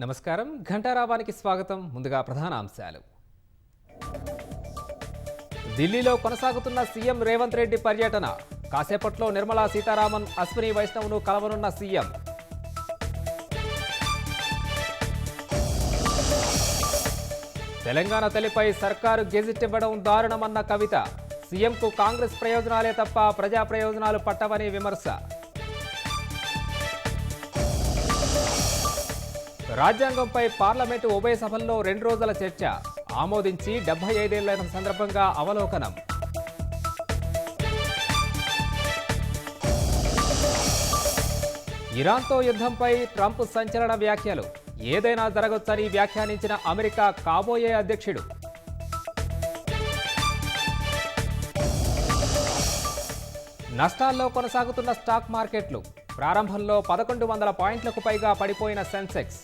నమస్కారం. ఘంటారావానికి స్వాగతం. ముందుగా ప్రధాన అంశాలు. ఢిల్లీలో కొనసాగుతున్న సీఎం రేవంత్ రెడ్డి పర్యటన. కాసేపట్లో నిర్మలా సీతారామన్, అశ్విని వైష్ణవ్ను కలవనున్న సీఎం. తెలంగాణ తల్లిపై సర్కారు గెజిట్ ఇవ్వడం దారుణమన్న కవిత. సీఎంకు కాంగ్రెస్ ప్రయోజనాలే తప్ప ప్రజా ప్రయోజనాలు పట్టవని విమర్శ. రాజ్యాంగంపై పార్లమెంటు ఉభయ సభల్లో 2 రోజుల చర్చ. ఆమోదించి 75 ఏళ్ల సందర్భంగా అవలోకనం. ఇరాన్తో యుద్ధంపై ట్రంప్ సంచలన వ్యాఖ్యలు. ఏదైనా జరగొచ్చని వ్యాఖ్యానించిన అమెరికా కాబోయే అధ్యక్షుడు. నష్టాల్లో కొనసాగుతున్న స్టాక్ మార్కెట్లు. ప్రారంభంలో 1100 పాయింట్లకు పైగా పడిపోయిన సెన్సెక్స్.